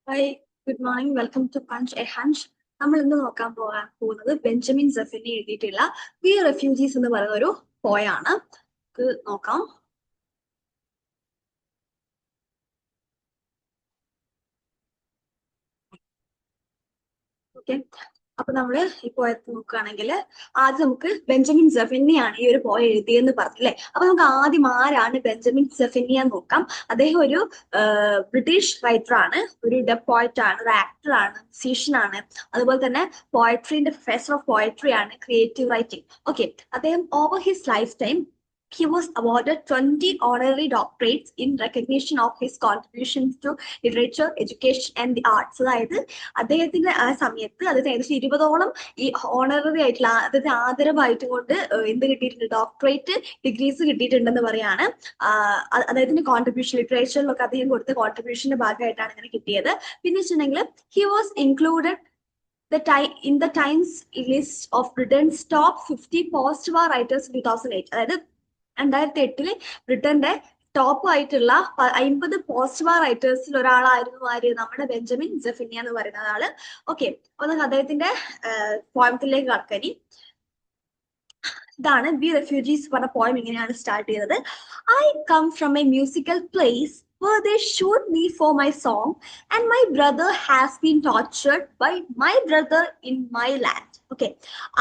Hi, good morning. Welcome to punch a hunch. നമ്മൾ ഇന്ന് നോക്കാൻ പോകുന്നത് ബെഞ്ചമിൻ സെഫിനി എഴുതിയിട്ടുള്ള വി റെഫ്യൂജീസ് എന്ന് പറയുന്ന ഒരു പോയാണ്. നമുക്ക് നോക്കാം. ഓക്കെ, അപ്പൊ നമ്മള് ഈ പോയത്ത് നോക്കുകയാണെങ്കിൽ ആദ്യം നമുക്ക് ബെഞ്ചമിൻ സെഫിനിയാണ് ഈ ഒരു പോയ എഴുതിയെന്ന് പറഞ്ഞില്ലേ. അപ്പൊ നമുക്ക് ആദ്യം ആരാണ് ബെഞ്ചമിൻ സെഫിനി എന്ന് നോക്കാം. അദ്ദേഹം ഒരു ബ്രിട്ടീഷ് റൈറ്റർ ആണ്, ഒരു ഡെബ് പോയറ്റ് ആണ്, ഒരു ആക്ടർ ആണ്, മ്യൂസീഷ്യൻ ആണ്. അതുപോലെ തന്നെ പോയട്രിന്റെ പ്രൊഫസർ ഓഫ് പോയട്രി ആണ്, ക്രിയേറ്റീവ് റൈറ്റിംഗ്. ഓക്കെ, അദ്ദേഹം over his life time he was awarded 20 honorary doctorates in recognition of his contributions to literature, education and the arts. അതായത് അദ്ദേഹത്തിന്റെ ആ സമയത്ത് അദ്ദേഹത്തിന് ഏകദേശം 20ഓളം ഈ ഓണററി ആയിട്ടുള്ള അദ്ദേഹത്തെ ആദരവായിട്ട് കൊണ്ട് എന്ത് കിട്ടിയിട്ടുണ്ട്, ഡോക്ടറേറ്റ് ഡിഗ്രീസ് കിട്ടിയിട്ടുണ്ടെന്ന് പറയാണ്. അദ്ദേഹത്തിന്റെ കോൺട്രിബ്യൂഷൻ ലിറ്ററേച്ചറിലൊക്കെ അദ്ദേഹം കൊടുത്ത കോൺട്രിബ്യൂഷന്റെ ഭാഗമായിട്ടാണ് ഇങ്ങനെ കിട്ടിയത്. പിന്നെ വെച്ചിട്ടുണ്ടെങ്കിൽ he was included in the Times list of Britain's top 50 post-war writers in 2008. അതായത് 2008 ബ്രിട്ടന്റെ ടോപ്പ് ആയിട്ടുള്ള 50 പോസ്റ്റ് വാർ റൈറ്റേഴ്സിൽ ഒരാളായിരുന്നു ആര്, നമ്മുടെ ബെഞ്ചമിൻ സെഫിനി എന്ന് പറയുന്ന ആള്. ഓക്കെ, അപ്പൊ നമുക്ക് അദ്ദേഹത്തിന്റെ പോയത്തിലേക്ക് കടക്കനി. ഇതാണ് ബി റെഫ്യൂജീസ് പറഞ്ഞ പോയം. ഇങ്ങനെയാണ് സ്റ്റാർട്ട് ചെയ്തത്. I come from a musical place where they shoot me for my song, and my brother has been tortured by my brother in my land. Okay,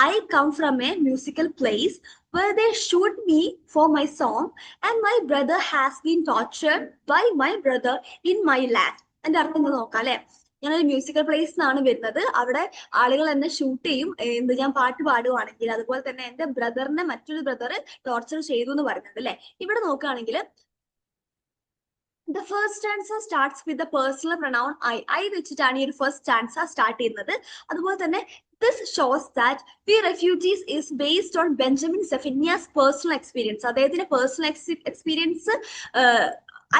I come from a musical place where they shoot me for my song, and my brother has been tortured by my brother in my land. എന്റെ അർത്ഥം എന്താ നോക്കാം അല്ലെ. ഞാനൊരു musical place നിന്നാണ് വരുന്നത്. അവിടെ ആളുകൾ എന്നെ ഷൂട്ട് ചെയ്യും, ഞാൻ പാട്ട് പാടുവാണെങ്കിൽ. അതുപോലെ തന്നെ എന്റെ ബ്രദറിനെ മറ്റൊരു ബ്രദർ ടോർച്ചർ ചെയ്തു എന്ന് പറയുന്നത് അല്ലെ. ഇവിടെ നോക്കുകയാണെങ്കിൽ the first stanza starts with the personal pronoun I വെച്ചിട്ടാണ് ഈ ഒരു ഫസ്റ്റ് സ്റ്റാൻസ സ്റ്റാർട്ട് ചെയ്യുന്നത്. അതുപോലെ തന്നെ this shows that We Refugees is based on Benjamin Zephaniah's personal experience. അദ്ദേഹത്തിന്റെ പേഴ്സണൽ എക്സ്പീരിയൻസ്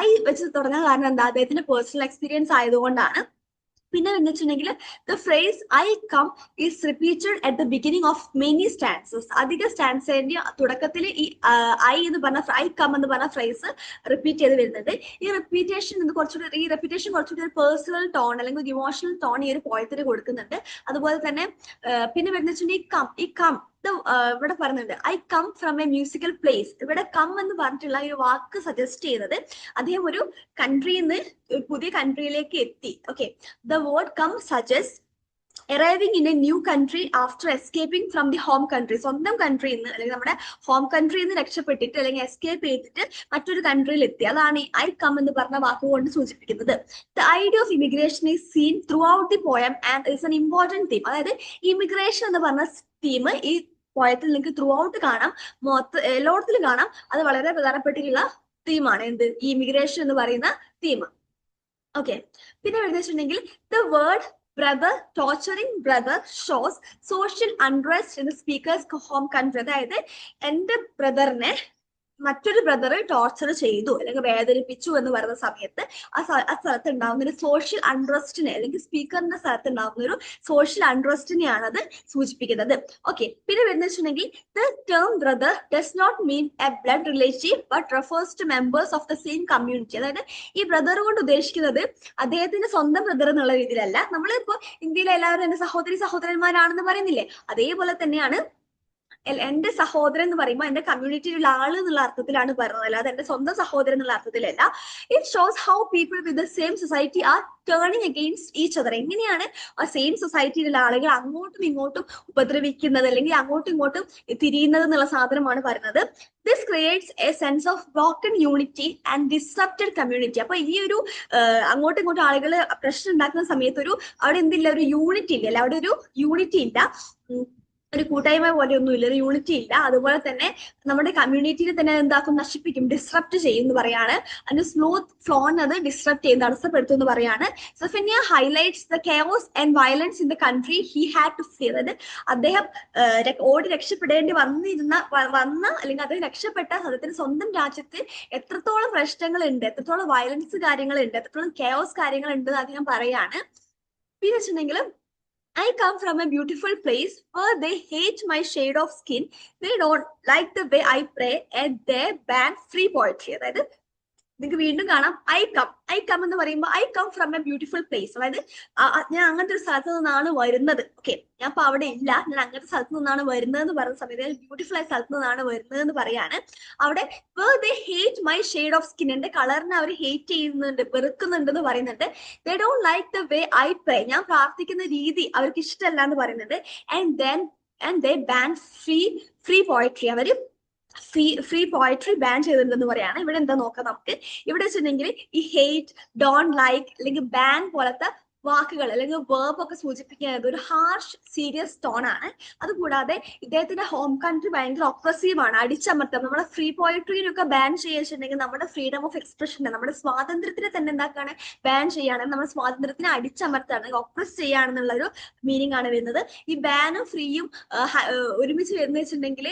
ഐ വെച്ച് തുടങ്ങാൻ കാരണം എന്താ, അദ്ദേഹത്തിന്റെ പേഴ്സണൽ എക്സ്പീരിയൻസ് ആയതുകൊണ്ടാണ്. പിന്നെ എന്ന് വെച്ചിട്ടുണ്ടെങ്കിൽ the phrase I come is repeated at the beginning of many stanzas. അധിക സ്റ്റാൻസിന്റെ തുടക്കത്തിൽ ഈ ഐ എന്ന് പറഞ്ഞ ഐ കം എന്ന് പറഞ്ഞ ഫ്രേസ് റിപ്പീറ്റ് ചെയ്ത് വരുന്നുണ്ട്. ഈ റെപ്പീറ്റേഷൻ കുറച്ചുകൂടി ഒരു പേഴ്സണൽ ടോൺ അല്ലെങ്കിൽ ഒരു ഇമോഷണൽ ടോൺ ഈ ഒരു പോയത്തിന് കൊടുക്കുന്നുണ്ട്. അതുപോലെ തന്നെ പിന്നെ വരുന്ന വെച്ചിട്ടുണ്ടെങ്കിൽ ഈ കം ഇവിടെ പറയുന്നുണ്ട് I come from a musical place. ഇവിടെ കം എന്ന് പറഞ്ഞിട്ടുള്ള ഒരു വാക്ക് സജസ്റ്റ് ചെയ്യുന്നത് അദ്ദേഹം ഒരു കൺട്രിയിൽ നിന്ന് പുതിയ കൺട്രിയിലേക്ക് എത്തി. Okay, the word come suggest arriving in a new country after escaping from the home country. സ്വന്തം കൺട്രിയിൽ നിന്ന് അല്ലെങ്കിൽ നമ്മുടെ ഹോം കൺട്രിയിൽ നിന്ന് രക്ഷപ്പെട്ടിട്ട് അല്ലെങ്കിൽ എസ്കേപ്പ് ചെയ്തിട്ട് മറ്റൊരു കൺട്രിയിൽ എത്തി. അതാണ് ഐ കം എന്ന് പറഞ്ഞ വാക്കുകൊണ്ട് സൂചിപ്പിക്കുന്നത്. The idea of immigration is seen through out the poem and is an important theme. അതായത് ഇമിഗ്രേഷൻ എന്ന് പറഞ്ഞ തീം ഈ പോയത്തിൽ നിങ്ങൾക്ക് ത്രൂ ഔട്ട് കാണാം, എല്ലായിടത്തിലും കാണാം. അത് വളരെ പ്രധാനപ്പെട്ടിട്ടുള്ള തീമാണ് എന്ത്, ഈ ഇമിഗ്രേഷൻ എന്ന് പറയുന്ന തീം. ഓക്കെ, പിന്നെ വെച്ചിട്ടുണ്ടെങ്കിൽ the word brother torturing brother shows social unrest in the speaker's home country. അതായത് എന്റെ ബ്രദറിനെ മറ്റൊരു ബ്രദർ ടോർച്ചർ ചെയ്തു അല്ലെങ്കിൽ വേദനിപ്പിച്ചു എന്ന് പറയുന്ന സമയത്ത് ആ സ്ഥലത്ത് ഉണ്ടാകുന്ന ഒരു സോഷ്യൽ അൺട്രസ്റ്റിനെ അല്ലെങ്കിൽ സ്പീക്കറിന്റെ സ്ഥലത്ത് ഉണ്ടാകുന്ന ഒരു സോഷ്യൽ അൺട്രസ്റ്റിനെയാണ് അത് സൂചിപ്പിക്കുന്നത്. ഓക്കെ, പിന്നെ വരുന്ന വെച്ചിട്ടുണ്ടെങ്കിൽ the term brother does not mean a blood relative but refers to members of the same community. അതായത് ഈ ബ്രദർ കൊണ്ട് ഉദ്ദേശിക്കുന്നത് അദ്ദേഹത്തിന്റെ സ്വന്തം ബ്രദർ എന്നുള്ള രീതിയിലല്ല. നമ്മളിപ്പോ ഇന്ത്യയിലെ എല്ലാവരും എന്റെ സഹോദരന്മാരാണെന്ന് പറയുന്നില്ലേ, അതേപോലെ തന്നെയാണ് എന്റെ സഹോദരൻ എന്ന് പറയുമ്പോൾ എന്റെ കമ്മ്യൂണിറ്റിയിലുള്ള ആള് എന്നുള്ള അർത്ഥത്തിലാണ് പറയുന്നത്, അല്ലാതെ എന്റെ സ്വന്തം സഹോദരൻ എന്നുള്ള അർത്ഥത്തിലല്ല. It shows how people with the same society are turning against each other. എങ്ങനെയാണ് ആ സെയിം സൊസൈറ്റിയിലുള്ള ആളുകൾ അങ്ങോട്ടും ഇങ്ങോട്ടും ഉപദ്രവിക്കുന്നത് അല്ലെങ്കിൽ അങ്ങോട്ടും ഇങ്ങോട്ടും തിരിയുന്നത് എന്നുള്ള സാധനമാണ് പറയുന്നത്. This creates A sense of broken unity and disrupted community. അപ്പൊ ഈ ഒരു അങ്ങോട്ടും ഇങ്ങോട്ടും ആളുകൾ പ്രശ്നം ഉണ്ടാക്കുന്ന സമയത്ത് അവിടെ എന്തില്ല, ഒരു യൂണിറ്റി ഇല്ല, അവിടെ ഒരു യൂണിറ്റി ഇല്ല, ഒരു കൂട്ടായ്മ പോലെ ഒന്നുമില്ല, ഒരു യൂണിറ്റി ഇല്ല. അതുപോലെ തന്നെ നമ്മുടെ കമ്മ്യൂണിറ്റിനെ തന്നെ എന്താക്കും, നശിപ്പിക്കും, ഡിസ്റപ്റ്റ് ചെയ്യും എന്ന് പറയാണ്. അതിന്റെ സ്മൂത്ത് ഫ്ലോൺ അത് ഡിസ്റപ്റ്റ് ചെയ്യും, തടസ്സപ്പെടുത്തും എന്ന് പറയാണ്. Zephaniah highlights the chaos and violence in the country he had to feel. അതായത് അദ്ദേഹം ഓടി രക്ഷപ്പെടേണ്ടി വന്ന അല്ലെങ്കിൽ അദ്ദേഹം രക്ഷപ്പെട്ട അദ്ദേഹത്തിന് സ്വന്തം രാജ്യത്ത് എത്രത്തോളം പ്രശ്നങ്ങളുണ്ട്, എത്രത്തോളം വയലൻസ് കാര്യങ്ങളുണ്ട്, എത്രത്തോളം കെയോസ് കാര്യങ്ങളുണ്ട് എന്ന് അദ്ദേഹം പറയാണ്. പിന്നെ വെച്ചിട്ടുണ്ടെങ്കിൽ I come from a beautiful place where they hate my shade of skin. They don't like the way I pray and they ban free poetry. അതായത് നിങ്ങൾക്ക് വീണ്ടും കാണാം ഐ കം എന്ന് പറയുമ്പോൾ I come from a beautiful place. അതായത് ഞാൻ അങ്ങനത്തെ ഒരു സ്ഥലത്ത് നിന്നാണ് വരുന്നത്. ഓക്കെ, ഞാൻ ഇപ്പൊ അവിടെ ഇല്ല, ഞാൻ അങ്ങനത്തെ സ്ഥലത്ത് നിന്നാണ് വരുന്നത് എന്ന് പറയുന്ന സമയത്ത് ബ്യൂട്ടിഫുൾ ആയ സ്ഥലത്ത് നിന്നാണ് വരുന്നത് എന്ന് പറയാണ്. അവിടെ they hate my shade of skin, എന്റെ കളറിനെ അവർ ഹേറ്റ് ചെയ്യുന്നുണ്ട്, വെറുക്കുന്നുണ്ട് എന്ന് പറയുന്നുണ്ട്. They don't like the way I pray, ഞാൻ പ്രാർത്ഥിക്കുന്ന രീതി അവർക്ക് ഇഷ്ടമല്ല എന്ന് പറയുന്നുണ്ട്. And they ban free poetry, അവര് ഫ്രീ പോയട്രി ബാൻ ചെയ്തിട്ടുണ്ടെന്ന് പറയാണ്. ഇവിടെ എന്താ നോക്കാം നമുക്ക്. ഇവിടെ വെച്ചിട്ടുണ്ടെങ്കിൽ ഈ ഹെയ്റ്റ്, ഡോണ്ട് ലൈക്ക് അല്ലെങ്കിൽ ബാൻ പോലത്തെ വാക്കുകൾ അല്ലെങ്കിൽ വേർബ് ഒക്കെ സൂചിപ്പിക്കുന്നത് ഒരു ഹാർഷ് സീരിയസ് ടോൺ ആണ്. അതുകൂടാതെ ഇദ്ദേഹത്തിന്റെ ഹോം കൺട്രി ഭയങ്കര ഒപ്രസീവ് ആണ്, അടിച്ചമർത്തം. നമ്മുടെ ഫ്രീ പോയട്രീനൊക്കെ ബാൻ ചെയ്യുന്നുണ്ടെങ്കിൽ നമ്മുടെ ഫ്രീഡം ഓഫ് എക്സ്പ്രഷൻ, നമ്മുടെ സ്വാതന്ത്ര്യത്തിനെ തന്നെ എന്താക്കാണ്, ബാൻ ചെയ്യാണ്, നമ്മുടെ സ്വാതന്ത്ര്യത്തിനെ അടിച്ചമർത്താണ്, ഒപ്രസ് ചെയ്യാണെന്നുള്ള ഒരു മീനിങ് ആണ് വരുന്നത്. ഈ ബാനും ഫ്രീയും ഒരുമിച്ച് വരുന്ന വെച്ചിട്ടുണ്ടെങ്കിൽ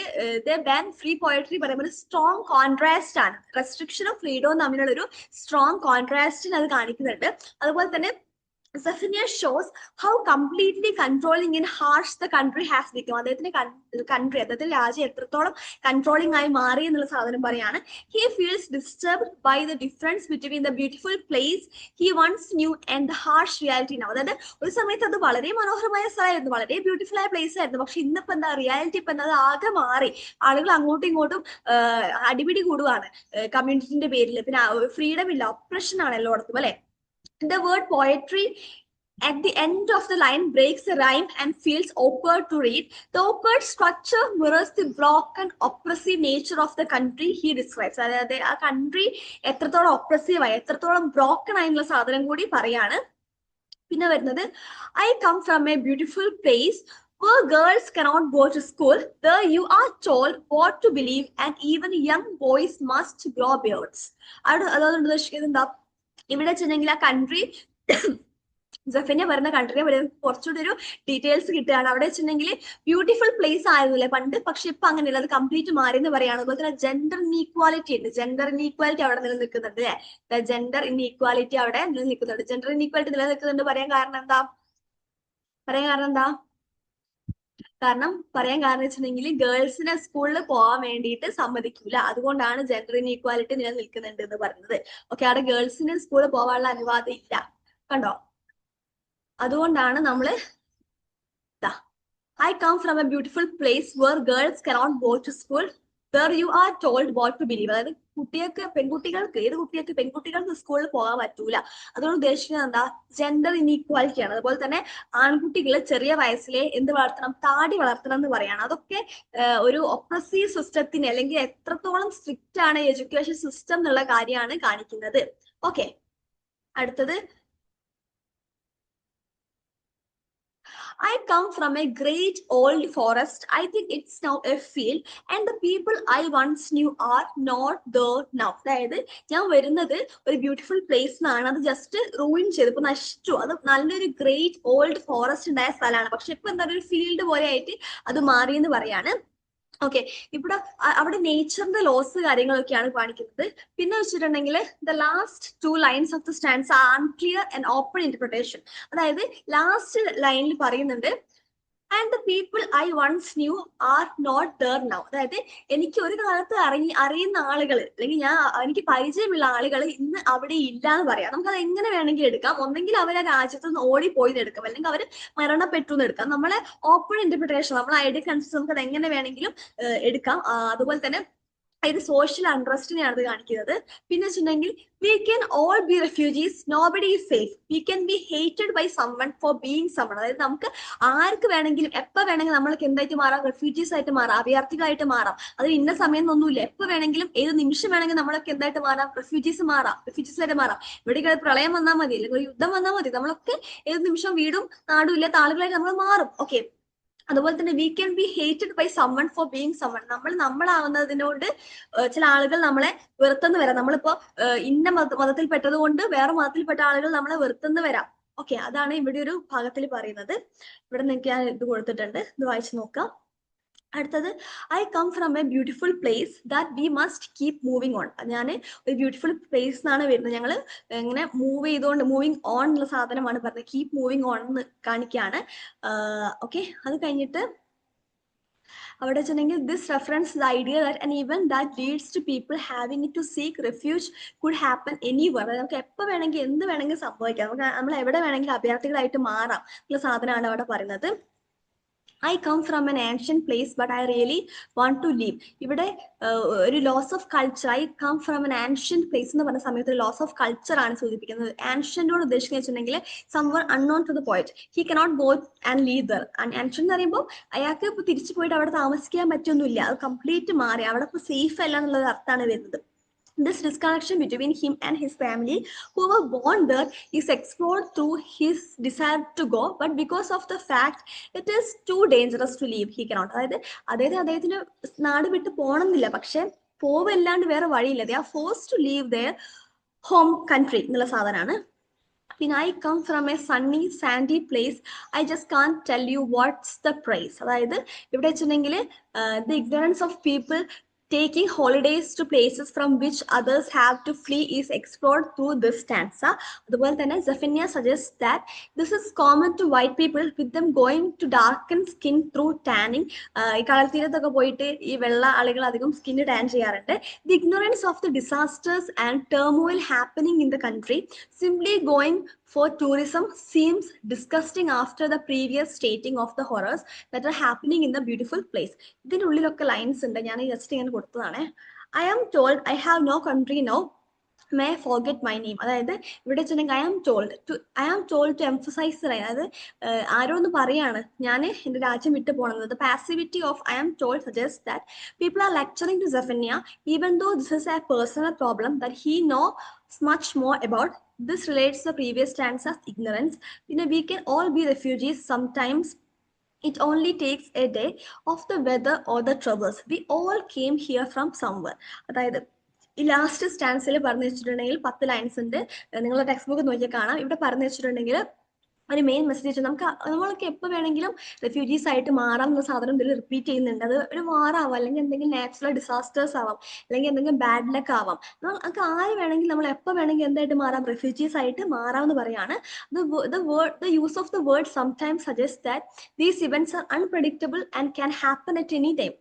ബാൻ ഫ്രീ പോയട്രി പറയുമ്പോൾ സ്ട്രോങ് കോൺട്രാസ്റ്റ് ആണ്. റെസ്ട്രിക്ഷനും ഫ്രീഡവും തമ്മിലുള്ള ഒരു സ്ട്രോങ് കോൺട്രാസ്റ്റിന് അത് കാണിക്കുന്നുണ്ട്. അതുപോലെ തന്നെ Zephaniah shows how completely controlling and harsh the country has become. അദ്ദേഹത്തിന്റെ കൺട്രി, അദ്ദേഹത്തിന്റെ രാജ്യം എത്രത്തോളം കൺട്രോളിംഗ് ആയി മാറി എന്നുള്ള സാധനം പറയാണ്. He feels disturbed by the difference between the beautiful place he once knew and the harsh reality now. അതായത് ഒരു സമയത്ത് അത് വളരെ മനോഹരമായ സ്ഥലമായിരുന്നു, വളരെ ബ്യൂട്ടിഫുൾ ആയ പ്ലേസ് ആയിരുന്നു. പക്ഷെ ഇന്നിപ്പോ എന്താ റിയാലിറ്റി, ഇപ്പൊ എന്താ ആകെ മാറി. ആളുകൾ അങ്ങോട്ടും ഇങ്ങോട്ടും അടിപിടി കൂടുവാണ് കമ്മ്യൂണിറ്റിന്റെ പേരിൽ. പിന്നെ ഫ്രീഡം ഇല്ല, ഒപ്രഷൻ ആണ് എല്ലായിടത്തും അല്ലെ. The word poetry at the end of the line breaks the rhyme and feels awkward to read. The awkward structure mirrors the broken, oppressive nature of the country he describes. അതായത് ആ country എത്രത്തോളം oppressive ആയി, എത്രത്തോളം broken ആയിട്ടുള്ള സാധനം കൂടി പറയാണ്. പിന്നെ വരുന്നത് I come from a beautiful place where girls cannot go to school. There you are told what to believe and even young boys must grow beards. അതുകൊണ്ട് ഉദ്ദേശിക്കുന്നത് എന്താ, ഇവിടെ വെച്ചിട്ടുണ്ടെങ്കിൽ ആ കൺട്രി, ജഫന്യ പറയുന്ന കൺട്രിയെ കുറച്ചുകൂടി ഒരു ഡീറ്റെയിൽസ് കിട്ടുകയാണ്. അവിടെ വെച്ചിട്ടുണ്ടെങ്കിൽ ബ്യൂട്ടിഫുൾ പ്ലേസ് ആയിരുന്നില്ലേ പണ്ട്, പക്ഷെ ഇപ്പൊ അങ്ങനെയല്ല, അത് കംപ്ലീറ്റ് മാറി എന്ന് പറയാണ്. അതുപോലെ തന്നെ ജെൻഡർ ഇൻഈക്വാലിറ്റി ഉണ്ട്, ജെൻഡർ ഇൻഈക്വാലിറ്റി അവിടെ നിലനിൽക്കുന്നുണ്ട് അല്ലെ. ജെൻഡർ ഇൻഈക്വാലിറ്റി അവിടെ നിലനിൽക്കുന്നുണ്ട്, ജെൻഡർ ഇൻഈക്വാലിറ്റി നിലനിൽക്കുന്നുണ്ട്. പറയാൻ കാരണം എന്താ, പറയാൻ കാരണം വെച്ചിട്ടുണ്ടെങ്കിൽ ഗേൾസിനെ സ്കൂളിൽ പോകാൻ വേണ്ടിയിട്ട് സമ്മതിക്കൂല, അതുകൊണ്ടാണ് ജെൻഡർ ഇൻഈക്വാലിറ്റി നിലനിൽക്കുന്നുണ്ട് എന്ന് പറയുന്നത്. ഓക്കെ, അവിടെ ഗേൾസിന് സ്കൂളിൽ പോകാനുള്ള അനുവാദം ഇല്ല, കണ്ടോ. അതുകൊണ്ടാണ് നമ്മള് I come from a beautiful place where girls cannot go to school. There you are told what to believe. അതായത് പെൺകുട്ടികൾക്ക് സ്കൂളിൽ പോകാൻ പറ്റൂല. അതുകൊണ്ട് ഉദ്ദേശിക്കുന്നത് എന്താ, ജെൻഡർ ഇൻഈക്വാലിറ്റി ആണ്. അതുപോലെ തന്നെ ആൺകുട്ടികൾ ചെറിയ വയസ്സിലെ എന്ത് വളർത്തണം, താടി വളർത്തണം എന്ന് പറയാണ്. അതൊക്കെ ഒരു ഒപ്രസീവ് സിസ്റ്റത്തിന് അല്ലെങ്കിൽ എത്രത്തോളം സ്ട്രിക്റ്റ് ആണ് എഡ്യൂക്കേഷൻ സിസ്റ്റം എന്നുള്ള കാര്യമാണ് കാണിക്കുന്നത്. ഓക്കെ, അടുത്തത് I come from a great old forest. I think it's now a field, and the people I once knew are not there now. അതായത് ഞാൻ വരുന്നത് ഒരു ബ്യൂട്ടിഫുൾ പ്ലേസ് എന്നാണ്, അത് ജസ്റ്റ് റൂയിൻ ചെയ്തു, ഇപ്പൊ നശിച്ചു. അത് നല്ലൊരു ഗ്രേറ്റ് ഓൾഡ് ഫോറസ്റ്റ് ഉണ്ടായ സ്ഥലമാണ്, പക്ഷെ ഇപ്പൊ എന്താ ഒരു ഫീൽഡ് പോലെ ആയിട്ട് അത് മാറിയെന്ന് പറയാണ്. ഓക്കെ, ഇവിടെ അവിടെ നേച്ചറിന്റെ ലോസ് കാര്യങ്ങളൊക്കെയാണ് കാണിക്കുന്നത്. പിന്നെ വെച്ചിട്ടുണ്ടെങ്കിൽ the last 2 lines of the stands are unclear and open interpretation. അതായത് ലാസ്റ്റ് ലൈനിൽ പറയുന്നുണ്ട് and the people I once knew are not there now. അതായത് എനിക്ക് ഒരു കാലത്ത് അറിയുന്ന ആളുകൾ അല്ലെങ്കിൽ എനിക്ക് പരിചയമുള്ള ആളുകൾ ഇന്ന് അവിടെ ഇല്ല എന്ന് പറയാം. നമുക്കത് എങ്ങനെ വേണമെങ്കിലും എടുക്കാം. ഒന്നെങ്കിൽ അവരെ രാജ്യത്ത് നിന്ന് ഓടിപ്പോയി എടുക്കാം, അല്ലെങ്കിൽ അവർ മരണപ്പെട്ടു എന്ന് എടുക്കാം. നമ്മളെ ഓപ്പൺ ഇന്റർപ്രിട്ടേഷൻ, നമ്മളെ ഐഡിയ കൺസിഡർ നമുക്ക് അത് എങ്ങനെ വേണമെങ്കിലും എടുക്കാം. അതുപോലെ തന്നെ ഇത് സോഷ്യൽ അൺട്രസ്റ്റിനെയാണ് ഇത് കാണിക്കുന്നത്. പിന്നെ വെച്ചിട്ടുണ്ടെങ്കിൽ we can all be refugees, nobody is safe, we can be hated by someone for being someone. അതായത് നമുക്ക് ആർക്ക് വേണമെങ്കിലും എപ്പോൾ വേണമെങ്കിലും നമ്മൾക്ക് എന്തായിട്ട് മാറാം, റെഫ്യൂജീസ് ആയിട്ട് മാറാം, അഭയാർത്ഥികളായിട്ട് മാറാം. അത് ഇന്ന സമയം ഒന്നുമില്ല, എപ്പോൾ വേണമെങ്കിലും ഏത് നിമിഷം വേണമെങ്കിൽ നമ്മളൊക്കെ എന്തായിട്ട് മാറാം, റെഫ്യൂജീസ് ആയിട്ട് മാറാം. ഇവിടെ പ്രളയം വന്നാൽ മതി, അല്ലെങ്കിൽ ഒരു യുദ്ധം വന്നാൽ മതി, നമ്മളൊക്കെ ഏത് നിമിഷം വീടും നാടും ഇല്ലാത്ത ആളുകളായിട്ട് നമ്മൾ മാറും. ഓക്കെ, അതുപോലെ തന്നെ we can be hated by someone for being someone. നമ്മളാവുന്നതിനോട് ചില ആളുകൾ നമ്മളെ വെറുത്തെന്ന് വരാം. നമ്മളിപ്പോ ഇന്ന മതത്തിൽപ്പെട്ടത് കൊണ്ട് വേറെ മതത്തിൽപ്പെട്ട ആളുകൾ നമ്മളെ വെറുത്തെന്ന് വരാം. ഓക്കെ, അതാണ് ഇവിടെ ഒരു ഭാഗത്തിൽ പറയുന്നത്. ഇവിടെ നിങ്ങൾക്ക് ഞാൻ ഇത് കൊടുത്തിട്ടുണ്ട്, ഇത് വായിച്ചു നോക്കാം. അടുത്തത് I come from a beautiful place that we must keep moving on. ഞാൻ ഒരു ബ്യൂട്ടിഫുൾ പ്ലേസ് എന്നാണ് വരുന്നത്. ഞങ്ങൾ ഇങ്ങനെ മൂവിങ് ഓൺ എന്നുള്ള സാധനമാണ് പറഞ്ഞത്, കീപ് മൂവിങ് ഓൺ എന്ന് കാണിക്കുകയാണ്. ഓക്കെ, അത് കഴിഞ്ഞിട്ട് അവിടെ വെച്ചിട്ടുണ്ടെങ്കിൽ this reference the idea that an event that leads to people having to seek refuge could happen anywhere. അതായത് നമുക്ക് എപ്പോൾ വേണമെങ്കിൽ എന്ത് വേണമെങ്കിൽ സംഭവിക്കാം, നമുക്ക് നമ്മൾ എവിടെ വേണമെങ്കിൽ അഭയാർത്ഥികളായിട്ട് മാറാം എന്നുള്ള സാധനമാണ് അവിടെ പറയുന്നത്. I come from an ancient place but I really want to leave. ഇവിടെ ഒരു loss of culture, I come from an ancient place എന്ന് പറഞ്ഞ സമയത്ത് ഒരു ലോസ് ഓഫ് കൾച്ചർ ആണ് സൂചിപ്പിക്കുന്നത്. ആൻഷ്യൻ്റോട് ഉദ്ദേശിക്കുന്നത് വെച്ചിട്ടുണ്ടെങ്കിൽ someone unknown to the point, he cannot go and leave there. Ancient എന്ന് പറയുമ്പോൾ അയാൾക്ക് ഇപ്പോൾ തിരിച്ചു പോയിട്ട് അവിടെ താമസിക്കാൻ പറ്റൊന്നുമില്ല, അത് കംപ്ലീറ്റ് മാറി, അവിടെ ഇപ്പോൾ സേഫ് അല്ല എന്നുള്ളത് അർത്ഥമാണ് വരുന്നത്. This disconnection between him and his family, who were born there, is explored through his desire to go, but because of the fact it is too dangerous to leave, he cannot. അതായത് അദ്ദേഹത്തിന് നാട് വിട്ട് പോകണമെന്നില്ല, പക്ഷെ പോവല്ലാണ്ട് വേറെ വഴിയില്ല. They are forced to leave their home country എന്നുള്ള സാധനമാണ്. പിന്നെ I come from a sunny sandy place, I just can tell you what's the price. അതായത് ഇവിടെ വെച്ചിട്ടുണ്ടെങ്കിൽ the ignorance of people taking holidays to places from which others have to flee is explored through this stanza. അതുപോലെ തന്നെ Zephaniah suggests that this is common to white people, with them going to darken skin through tanning. ഈ കടൽത്തീരത്തൊക്കെ പോയിട്ട് ഈ വെള്ള ആളുകൾ അധികം skin tan ചെയ്യാറുണ്ട്. The ignorance of the disasters and turmoil happening in the country, simply going for tourism seems disgusting after the previous stating of the horrors that are happening in the beautiful place. ഇതിൻ്റെ ഉള്ളിലൊക്കെ lines ഉണ്ട്, ഞാൻ just ഇങ്ങനെ കൊടുത്തതാണ്. I am told I have no country now, may forget my name. അതായത് ഇവിടെ വെച്ചിട്ടുണ്ടെങ്കിൽ I am told to emphasise, അതായത് ആരോ ഒന്ന് പറയാണ് ഞാൻ എൻ്റെ രാജ്യം വിട്ടു പോകണമെന്നത്. The passivity of I am told suggest that people are lecturing to Zephaniah even though this is a personal problem that he knows much more about. This relates to the previous stanza's ignorance. We can all be refugees sometimes. It only takes a day of the weather or the troubles. We all came here from somewhere. അതായത് ഈ last സ്റ്റാൻസിൽ പറഞ്ഞു വെച്ചിട്ടുണ്ടെങ്കിൽ 10 lines ഉണ്ട്, നിങ്ങളുടെ text book നോക്കിയാൽ കാണാം. ഇവിടെ പറഞ്ഞു വെച്ചിട്ടുണ്ടെങ്കിൽ ഒരു മെയിൻ മെസ്സേജ്, നമ്മൾക്ക് എപ്പോൾ വേണമെങ്കിലും റെഫ്യൂജീസ് ആയിട്ട് മാറാം എന്ന സാധനം ഇതിൽ റിപ്പീറ്റ് ചെയ്യുന്നുണ്ട്. അത് ഒരു വാറാവാം, അല്ലെങ്കിൽ എന്തെങ്കിലും നാച്ചുറൽ ഡിസാസ്റ്റേഴ്സ് ആവാം, അല്ലെങ്കിൽ എന്തെങ്കിലും ബാഡ് ലക്ക് ആവാം. നമുക്ക് ആര് വേണമെങ്കിൽ നമ്മൾ എപ്പോൾ വേണമെങ്കിൽ എന്തായിട്ട് മാറാം, റെഫ്യൂജീസ് ആയിട്ട് മാറാം എന്ന് പറയാണ്. The use of the word sometimes suggests that these events are unpredictable and can happen at any time.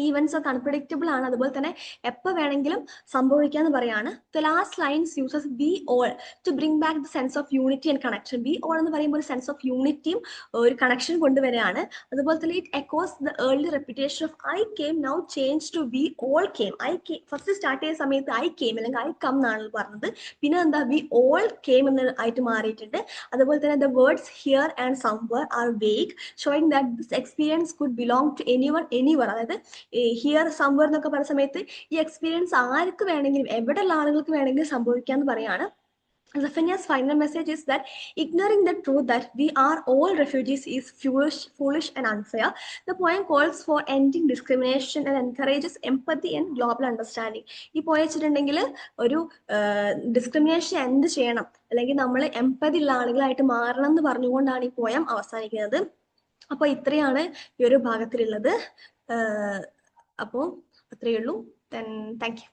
Events ഒക്കെ അൺപ്രഡിക്റ്റബിൾ ആണ്, അതുപോലെ തന്നെ എപ്പോൾ വേണമെങ്കിലും സംഭവിക്കാന്ന് പറയാണ്. The last lines uses be all to bring back the sense of unity and connection. Be all എന്ന് പറയുമ്പോൾ ഒരു സെൻസ് ഓഫ് യൂണിറ്റിയും ഒരു കണക്ഷൻ കൊണ്ടുവരികയാണ്. അതുപോലെ തന്നെ it echoes the early reputation of I came now change to we all came. First start ചെയ്ത സമയത്ത് I came അല്ലെങ്കിൽ ഐ കം എന്നാണ് പറഞ്ഞത്, പിന്നെ എന്താ വി ഓൾ കെയിം എന്ന് ആയിട്ട് മാറിയിട്ടുണ്ട്. അതുപോലെ തന്നെ the words here and somewhere are vague, showing that this experience could belong to anywhere. അതായത് ഹിയർ സംവെയർ എന്നൊക്കെ പറഞ്ഞ സമയത്ത് ഈ എക്സ്പീരിയൻസ് ആർക്ക് വേണമെങ്കിലും എവിടെയുള്ള ആളുകൾക്ക് വേണമെങ്കിലും സംഭവിക്കാന്ന് പറയാണ്. Zephaniah's final message is that ignoring the truth that we are all refugees is foolish and unfair. The poem calls for ending discrimination and encourages empathy and global understanding. ഈ പോയം വെച്ചിട്ടുണ്ടെങ്കിൽ ഒരു discrimination end ചെയ്യണം, അല്ലെങ്കിൽ നമ്മൾ empathy ഉള്ള ആളുകളായിട്ട് മാറണം എന്ന് പറഞ്ഞുകൊണ്ടാണ് ഈ പോയം അവസാനിക്കുന്നത്. അപ്പോൾ ഇത്രയാണ് ഈ ഒരു ഭാഗത്തിലുള്ളത്. അപ്പോൾ അത്രയേ ഉള്ളൂ. Thank you.